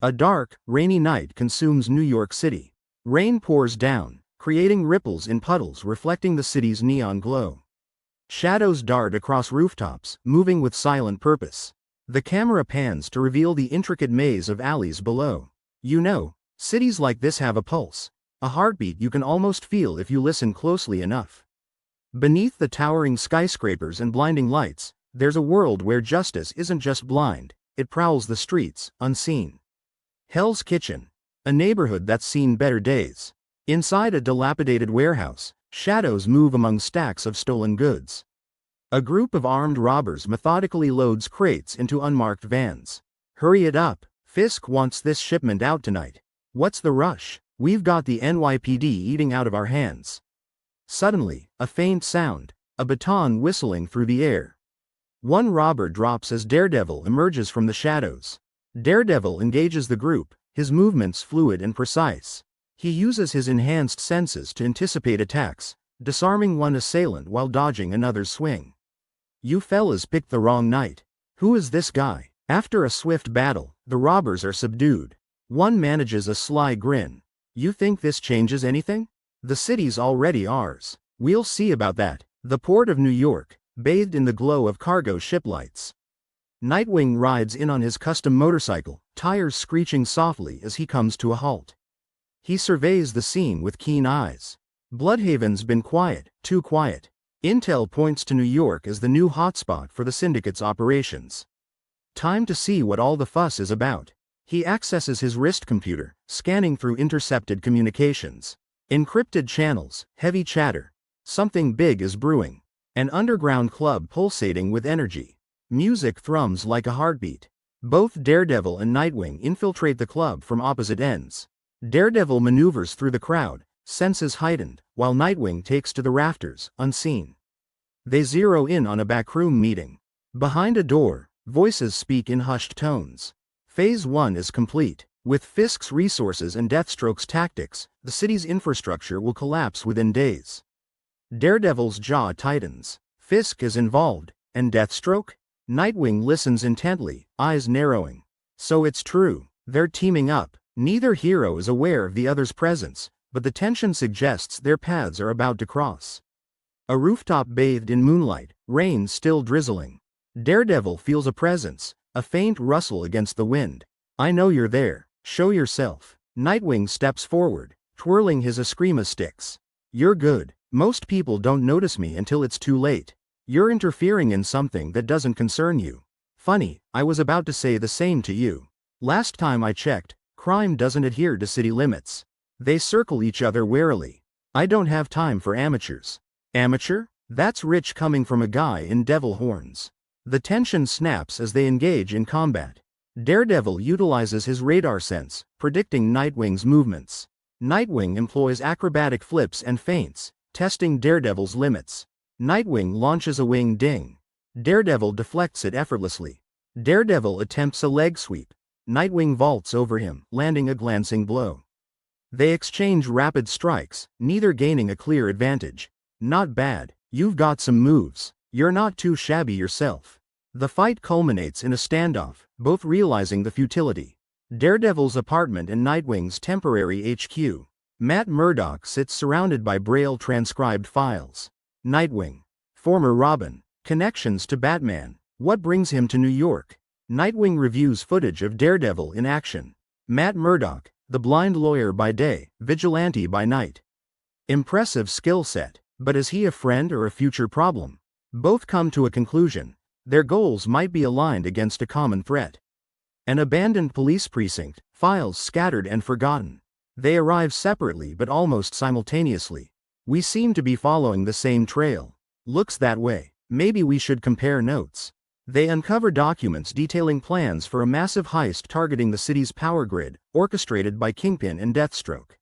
A dark, rainy night consumes New York City. Rain pours down, creating ripples in puddles reflecting the city's neon glow. Shadows dart across rooftops, moving with silent purpose. The camera pans to reveal the intricate maze of alleys below. You know, cities like this have a pulse, a heartbeat you can almost feel if you listen closely enough. Beneath the towering skyscrapers and blinding lights, there's a world where justice isn't just blind, it prowls the streets, unseen. Hell's Kitchen, a neighborhood that's seen better days. Inside a dilapidated warehouse, shadows move among stacks of stolen goods. A group of armed robbers methodically loads crates into unmarked vans. Hurry it up, Fisk wants this shipment out tonight. What's the rush? We've got the NYPD eating out of our hands. Suddenly, a faint sound, a baton whistling through the air. One robber drops as Daredevil emerges from the shadows. Daredevil engages the group, his movements fluid and precise. He uses his enhanced senses to anticipate attacks, disarming one assailant while dodging another's swing. You fellas picked the wrong night. Who is this guy? After a swift battle, the robbers are subdued. One manages a sly grin. You think this changes anything? The city's already ours. We'll see about that. The port of New York, bathed in the glow of cargo ship lights. Nightwing rides in on his custom motorcycle, tires screeching softly as he comes to a halt. He surveys the scene with keen eyes. Bloodhaven's been quiet, too quiet. Intel points to New York as the new hotspot for the syndicate's operations. Time to see what all the fuss is about. He accesses his wrist computer, scanning through intercepted communications. Encrypted channels, heavy chatter. Something big is brewing. An underground club pulsating with energy. Music thrums like a heartbeat. Both Daredevil and Nightwing infiltrate the club from opposite ends. Daredevil maneuvers through the crowd, senses heightened, while Nightwing takes to the rafters, unseen. They zero in on a backroom meeting. Behind a door, voices speak in hushed tones. Phase 1 is complete. With Fisk's resources and Deathstroke's tactics, the city's infrastructure will collapse within days. Daredevil's jaw tightens. Fisk is involved, and Deathstroke? Nightwing listens intently, eyes narrowing. So it's true, they're teaming up. Neither hero is aware of the other's presence, but the tension suggests their paths are about to cross. A rooftop bathed in moonlight, rain still drizzling. Daredevil feels a presence, a faint rustle against the wind. I know you're there, show yourself. Nightwing steps forward, twirling his Eskrima sticks. You're good. Most people don't notice me until it's too late. You're interfering in something that doesn't concern you. Funny, I was about to say the same to you. Last time I checked, crime doesn't adhere to city limits. They circle each other warily. I don't have time for amateurs. Amateur? That's rich coming from a guy in devil horns. The tension snaps as they engage in combat. Daredevil utilizes his radar sense, predicting Nightwing's movements. Nightwing employs acrobatic flips and feints, testing Daredevil's limits. Nightwing launches a wing ding. Daredevil deflects it effortlessly. Daredevil attempts a leg sweep. Nightwing vaults over him, landing a glancing blow. They exchange rapid strikes, neither gaining a clear advantage. Not bad, you've got some moves. You're not too shabby yourself. The fight culminates in a standoff, both realizing the futility. Daredevil's apartment and Nightwing's temporary HQ. Matt Murdock sits surrounded by Braille-transcribed files. Nightwing. Former Robin. Connections to Batman. What brings him to New York? Nightwing reviews footage of Daredevil in action. Matt Murdock, the blind lawyer by day, vigilante by night. Impressive skill set, but is he a friend or a future problem? Both come to a conclusion. Their goals might be aligned against a common threat. An abandoned police precinct, files scattered and forgotten. They arrive separately but almost simultaneously. We seem to be following the same trail. Looks that way. Maybe we should compare notes. They uncover documents detailing plans for a massive heist targeting the city's power grid, orchestrated by Kingpin and Deathstroke.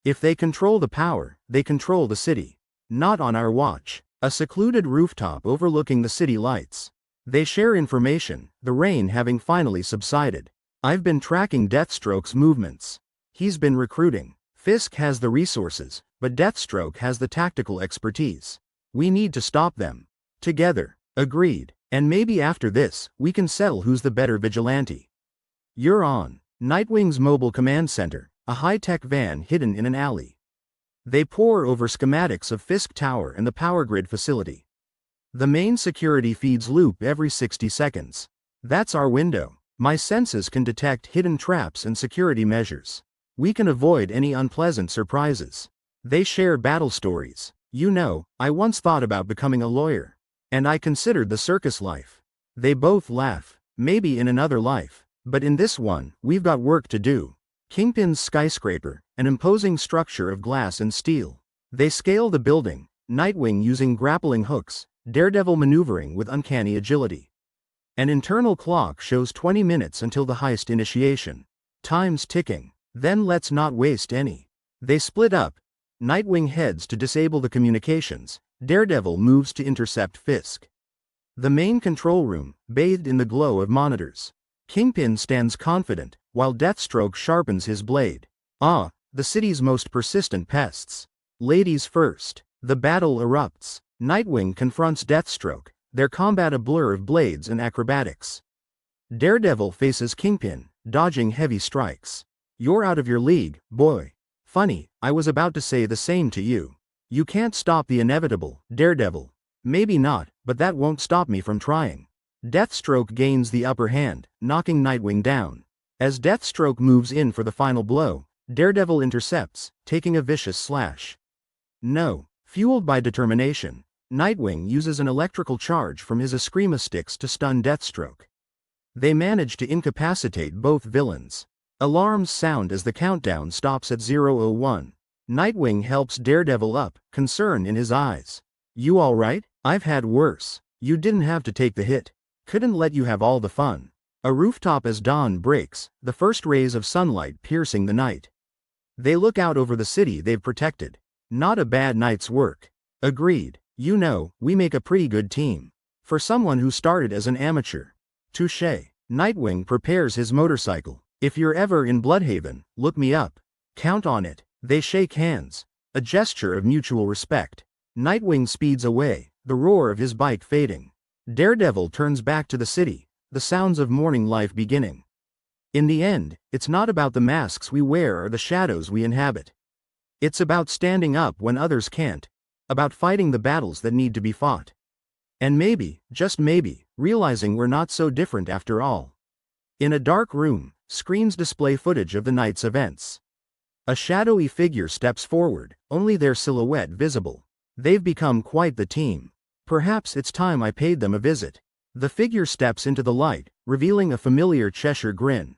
If they control the power, they control the city. Not on our watch. A secluded rooftop overlooking the city lights. They share information, the rain having finally subsided. I've been tracking Deathstroke's movements. He's been recruiting. Fisk has the resources, but Deathstroke has the tactical expertise. We need to stop them. Together. Agreed. And maybe after this, we can settle who's the better vigilante. You're on. Nightwing's mobile command center, a high-tech van hidden in an alley. They pore over schematics of Fisk Tower and the power grid facility. The main security feeds loop every 60 seconds. That's our window. My senses can detect hidden traps and security measures. We can avoid any unpleasant surprises. They share battle stories. You know, I once thought about becoming a lawyer. And I considered the circus life. They both laugh. Maybe in another life. But in this one, we've got work to do. Kingpin's skyscraper, an imposing structure of glass and steel. They scale the building, Nightwing using grappling hooks, Daredevil maneuvering with uncanny agility. An internal clock shows 20 minutes until the heist initiation. Time's ticking. Then let's not waste any. They split up. Nightwing heads to disable the communications. Daredevil moves to intercept Fisk. The main control room, bathed in the glow of monitors. Kingpin stands confident, while Deathstroke sharpens his blade. Ah, the city's most persistent pests. Ladies first. The battle erupts. Nightwing confronts Deathstroke, their combat a blur of blades and acrobatics. Daredevil faces Kingpin, dodging heavy strikes. You're out of your league, boy. Funny, I was about to say the same to you. You can't stop the inevitable, Daredevil. Maybe not, but that won't stop me from trying. Deathstroke gains the upper hand, knocking Nightwing down. As Deathstroke moves in for the final blow, Daredevil intercepts, taking a vicious slash. No. Fueled by determination, Nightwing uses an electrical charge from his Eskrima sticks to stun Deathstroke. They manage to incapacitate both villains. Alarms sound as the countdown stops at 0:01. Nightwing helps Daredevil up, concern in his eyes. You alright? I've had worse. You didn't have to take the hit. Couldn't let you have all the fun. A rooftop as dawn breaks, the first rays of sunlight piercing the night. They look out over the city they've protected. Not a bad night's work. Agreed. You know, we make a pretty good team. For someone who started as an amateur. Touché. Nightwing prepares his motorcycle. If you're ever in Bloodhaven, look me up. Count on it. They shake hands. A gesture of mutual respect. Nightwing speeds away, the roar of his bike fading. Daredevil turns back to the city, the sounds of morning life beginning. In the end, it's not about the masks we wear or the shadows we inhabit. It's about standing up when others can't. About fighting the battles that need to be fought. And maybe, just maybe, realizing we're not so different after all. In a dark room, screens display footage of the night's events. A shadowy figure steps forward, only their silhouette visible. They've become quite the team. Perhaps it's time I paid them a visit. The figure steps into the light, revealing a familiar Cheshire grin.